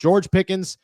George Pickens,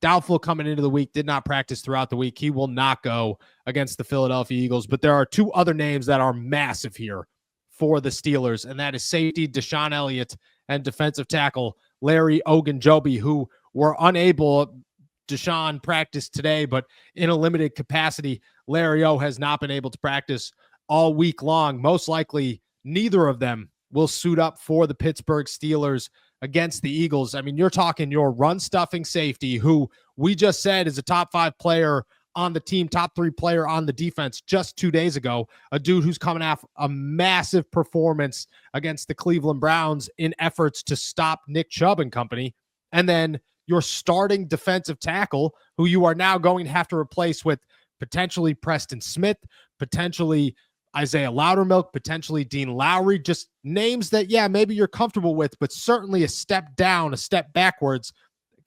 doubtful coming into the week, did not practice throughout the week. He will not go against the Philadelphia Eagles. But there are two other names that are massive here for the Steelers, and that is safety DeShon Elliott and defensive tackle Larry Ogunjobi, who were unable. DeShon practiced today, but in a limited capacity. Larry O has not been able to practice all week long. Most likely, neither of them will suit up for the Pittsburgh Steelers against the Eagles. I mean, you're talking your run-stuffing safety, who we just said is a top 5 player on the team, top 3 player on the defense just 2 days ago, a dude who's coming off a massive performance against the Cleveland Browns in efforts to stop Nick Chubb and company. And then your starting defensive tackle, who you are now going to have to replace with potentially Preston Smith, potentially Isaiah Loudermilk, potentially Dean Lowry, just names that, yeah, maybe you're comfortable with, but certainly a step down, a step backwards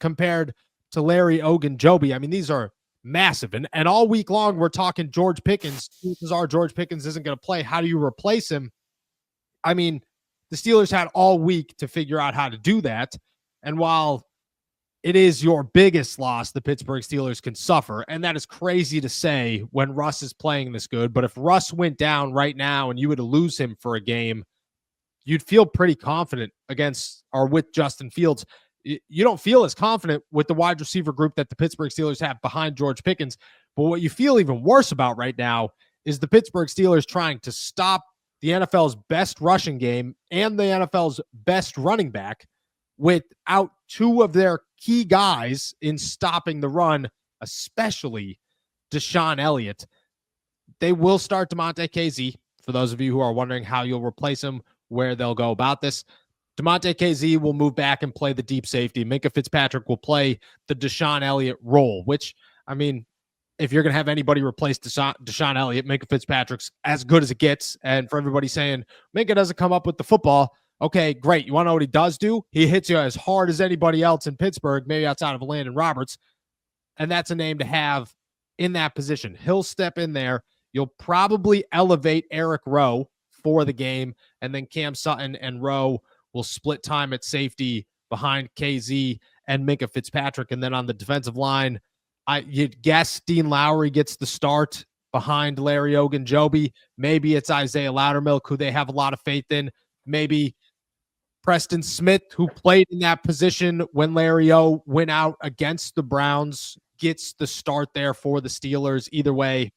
compared to Larry Ogunjobi. I mean, these are massive. And all week long, we're talking George Pickens. George Pickens isn't going to play. How do you replace him? I mean, the Steelers had all week to figure out how to do that. And while it is your biggest loss the Pittsburgh Steelers can suffer, and that is crazy to say when Russ is playing this good, but if Russ went down right now and you were to lose him for a game, you'd feel pretty confident against or with Justin Fields. You don't feel as confident with the wide receiver group that the Pittsburgh Steelers have behind George Pickens, but what you feel even worse about right now is the Pittsburgh Steelers trying to stop the NFL's best rushing game and the NFL's best running back without 2 of their key guys in stopping the run, especially DeShon Elliott. They will start Damontae Kazee. For those of you who are wondering how you'll replace him, where they'll go about this, Damontae Kazee will move back and play the deep safety. Minkah Fitzpatrick will play the DeShon Elliott role, which, I mean, if you're going to have anybody replace DeShon Elliott, Minkah Fitzpatrick's as good as it gets. And for everybody saying Minkah doesn't come up with the football, okay, great. You want to know what he does do? He hits you as hard as anybody else in Pittsburgh, maybe outside of Landon Roberts. And that's a name to have in that position. He'll step in there. You'll probably elevate Eric Rowe for the game. And then Cam Sutton and Rowe will split time at safety behind KZ and Minkah Fitzpatrick. And then on the defensive line, you'd guess Dean Lowry gets the start behind Larry Ogunjobi. Maybe it's Isaiah Loudermilk, who they have a lot of faith in. Maybe Preston Smith, who played in that position when Larry O went out against the Browns, gets the start there for the Steelers. Either way,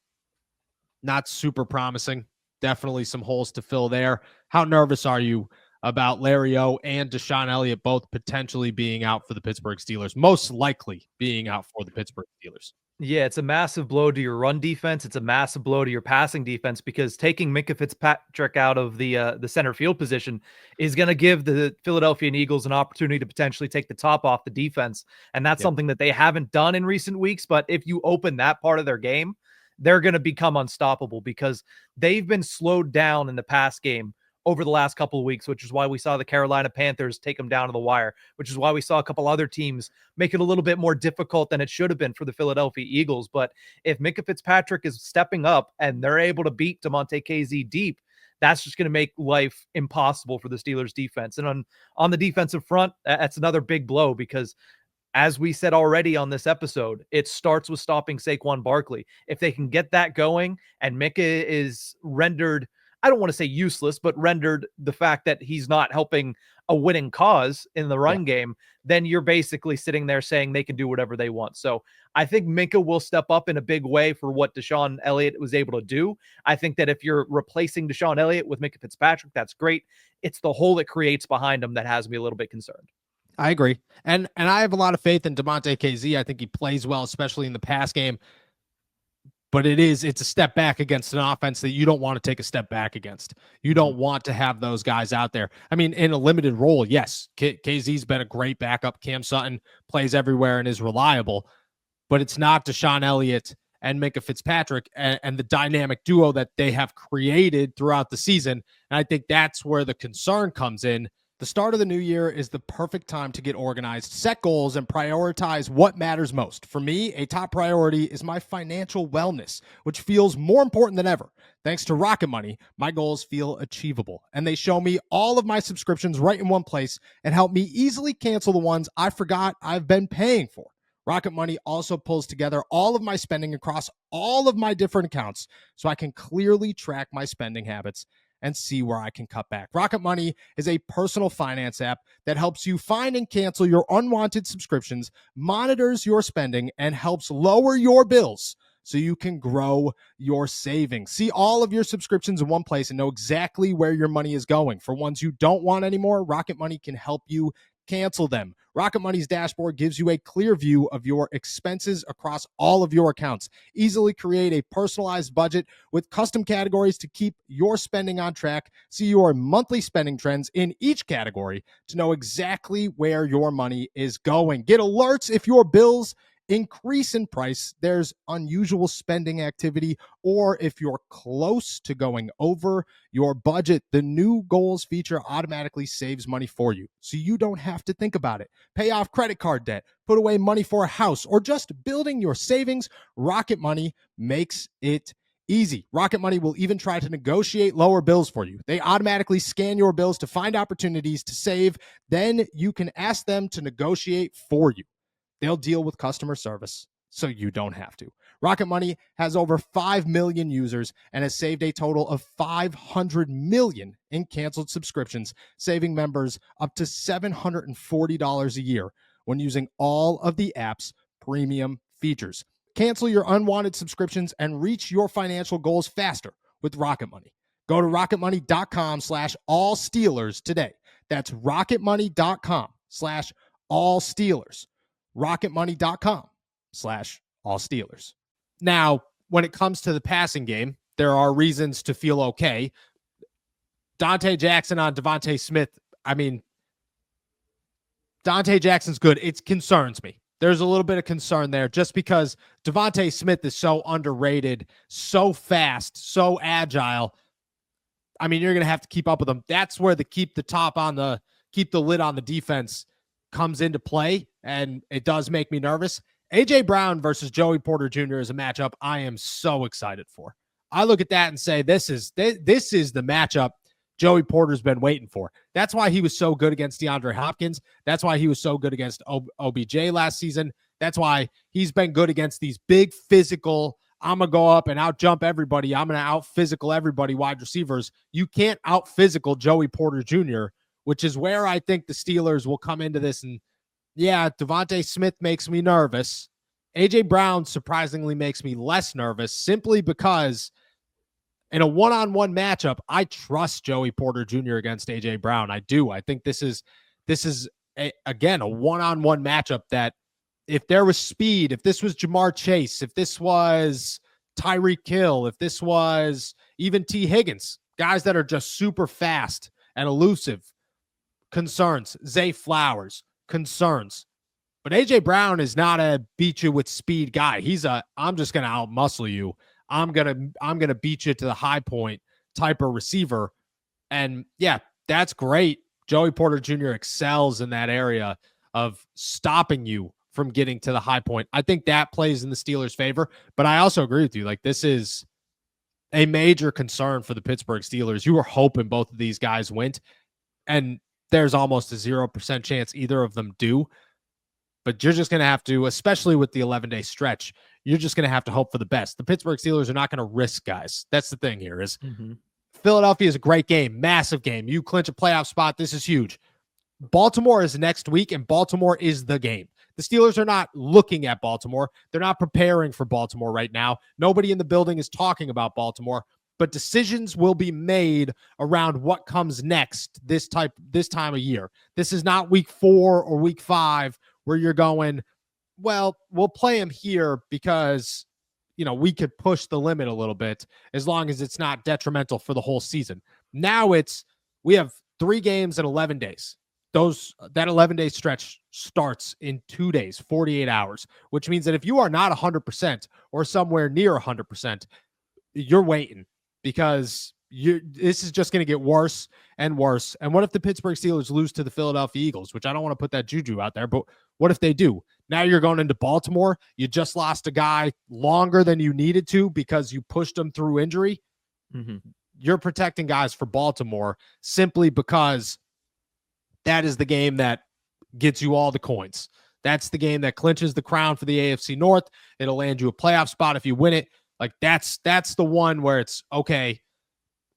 not super promising. Definitely some holes to fill there. How nervous are you about Larry O and DeShon Elliott both potentially being out for the Pittsburgh Steelers? Most likely being out for the Pittsburgh Steelers. Yeah, it's a massive blow to your run defense. It's a massive blow to your passing defense, because taking Minkah Fitzpatrick out of the center field position is going to give the Philadelphia Eagles an opportunity to potentially take the top off the defense. And that's something that they haven't done in recent weeks. But if you open that part of their game, they're going to become unstoppable, because they've been slowed down in the pass game over the last couple of weeks, which is why we saw the Carolina Panthers take them down to the wire, which is why we saw a couple other teams make it a little bit more difficult than it should have been for the Philadelphia Eagles. But if Minkah Fitzpatrick is stepping up and they're able to beat Damontae Kazee deep, that's just going to make life impossible for the Steelers defense. And on the defensive front, that's another big blow, because as we said already on this episode, it starts with stopping Saquon Barkley. If they can get that going and Minkah is rendered, I don't want to say useless, but rendered the fact that he's not helping a winning cause in the run game, then you're basically sitting there saying they can do whatever they want. So I think Minkah will step up in a big way for what DeShon Elliott was able to do. I think that if you're replacing DeShon Elliott with Minkah Fitzpatrick, that's great. It's the hole it creates behind him that has me a little bit concerned. I agree. And I have a lot of faith in Damontae Kazee. I think he plays well, especially in the pass game. But it's a step back against an offense that you don't want to take a step back against. You don't want to have those guys out there. I mean, in a limited role, yes, KZ's been a great backup. Cam Sutton plays everywhere and is reliable, but it's not DeShon Elliott and Minkah Fitzpatrick and the dynamic duo that they have created throughout the season. And I think that's where the concern comes in. The start of the new year is the perfect time to get organized, set goals, and prioritize what matters most. For me, a top priority is my financial wellness, which feels more important than ever. Thanks to Rocket Money, my goals feel achievable, and they show me all of my subscriptions right in one place and help me easily cancel the ones I forgot I've been paying for. Rocket Money also pulls together all of my spending across all of my different accounts so I can clearly track my spending habits and see where I can cut back. Rocket Money is a personal finance app that helps you find and cancel your unwanted subscriptions, monitors your spending, and helps lower your bills so you can grow your savings. See all of your subscriptions in one place and know exactly where your money is going. For ones you don't want anymore, Rocket Money can help you cancel them. Rocket Money's dashboard gives you a clear view of your expenses across all of your accounts. Easily create a personalized budget with custom categories to keep your spending on track. See your monthly spending trends in each category to know exactly where your money is going. Get alerts if your bills increase in price, there's unusual spending activity, or if you're close to going over your budget. The new goals feature automatically saves money for you, so you don't have to think about it. Pay off credit card debt, put away money for a house, or just building your savings. Rocket Money makes it easy. Rocket Money will even try to negotiate lower bills for you. They automatically scan your bills to find opportunities to save. Then you can ask them to negotiate for you. They'll deal with customer service so you don't have to. Rocket Money has over 5 million users and has saved a total of 500 million in canceled subscriptions, saving members up to $740 a year when using all of the app's premium features. Cancel your unwanted subscriptions and reach your financial goals faster with Rocket Money. Go to rocketmoney.com/allsteelers today. That's rocketmoney.com/allsteelers. rocketmoney.com/allsteelers. Now, when it comes to the passing game, there are reasons to feel okay. Dante Jackson on Devontae Smith. I mean, Dante Jackson's good. It concerns me. There's a little bit of concern there just because Devontae Smith is so underrated, so fast, so agile. I mean, you're going to have to keep up with him. That's where keep the lid on the defense comes into play, and it does make me nervous. A.J. Brown versus Joey Porter Jr. is a matchup I am so excited for. I look at that and say, this is the matchup Joey Porter's been waiting for. That's why he was so good against DeAndre Hopkins. That's why he was so good against OBJ last season. That's why he's been good against these big physical, I'm going to go up and out-jump everybody, I'm going to out-physical everybody wide receivers. You can't out-physical Joey Porter Jr., which is where I think the Steelers will come into this. And yeah, Devontae Smith makes me nervous. A.J. Brown surprisingly makes me less nervous simply because in a one-on-one matchup, I trust Joey Porter Jr. against A.J. Brown. I do. I think this is again, a one-on-one matchup that if there was speed, if this was Jamar Chase, if this was Tyreek Hill, if this was even T. Higgins, guys that are just super fast and elusive, concerns. Zay Flowers, concerns. But A.J. Brown is not a beat you with speed guy. He's I'm just going to out-muscle you. I'm gonna beat you to the high point type of receiver. And yeah, that's great. Joey Porter Jr. excels in that area of stopping you from getting to the high point. I think that plays in the Steelers' favor. But I also agree with you. Like, this is a major concern for the Pittsburgh Steelers. You were hoping both of these guys went, and there's almost a 0% chance either of them do. But you're just going to have to, especially with the 11-day stretch, you're just going to have to hope for the best. The Pittsburgh Steelers are not going to risk guys. That's the thing here is Philadelphia is a great game, massive game. You clinch a playoff spot. This is huge. Baltimore is next week, and Baltimore is the game. The Steelers are not looking at Baltimore. They're not preparing for Baltimore right now. Nobody in the building is talking about Baltimore, but decisions will be made around what comes next this time of year. This is not week 4 or week 5 where you're going, well, we'll play him here because, we could push the limit a little bit as long as it's not detrimental for the whole season. Now we have 3 games in 11 days. That 11-day stretch starts in 2 days, 48 hours, which means that if you are not 100% or somewhere near 100%, you're waiting because This is just going to get worse and worse. And what if the Pittsburgh Steelers lose to the Philadelphia Eagles, which I don't want to put that juju out there, but what if they do? Now you're going into Baltimore. You just lost a guy longer than you needed to because you pushed him through injury. Mm-hmm. You're protecting guys for Baltimore simply because that is the game that gets you all the coins. That's the game that clinches the crown for the AFC North. It'll land you a playoff spot if you win it. Like that's the one where it's okay.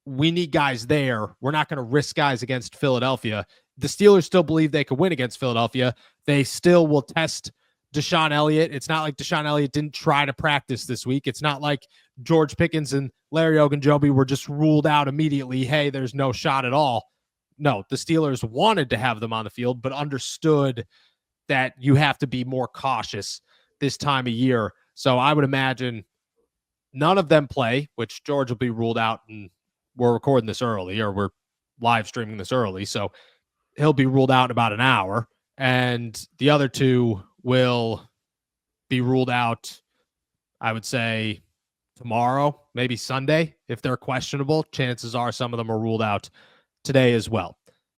We need guys there. We're not going to risk guys against Philadelphia. The Steelers still believe they could win against Philadelphia. They still will test Deshaun Elliott. It's not like Deshaun Elliott didn't try to practice this week. It's not like George Pickens and Larry Ogunjobi were just ruled out immediately. Hey, there's no shot at all. No, the Steelers wanted to have them on the field, but understood that you have to be more cautious this time of year. So I would imagine none of them play, which George will be ruled out, and we're recording this early, or we're live streaming this early. So he'll be ruled out in about an hour. And the other two will be ruled out, I would say, tomorrow, maybe Sunday. If they're questionable, chances are some of them are ruled out today as well.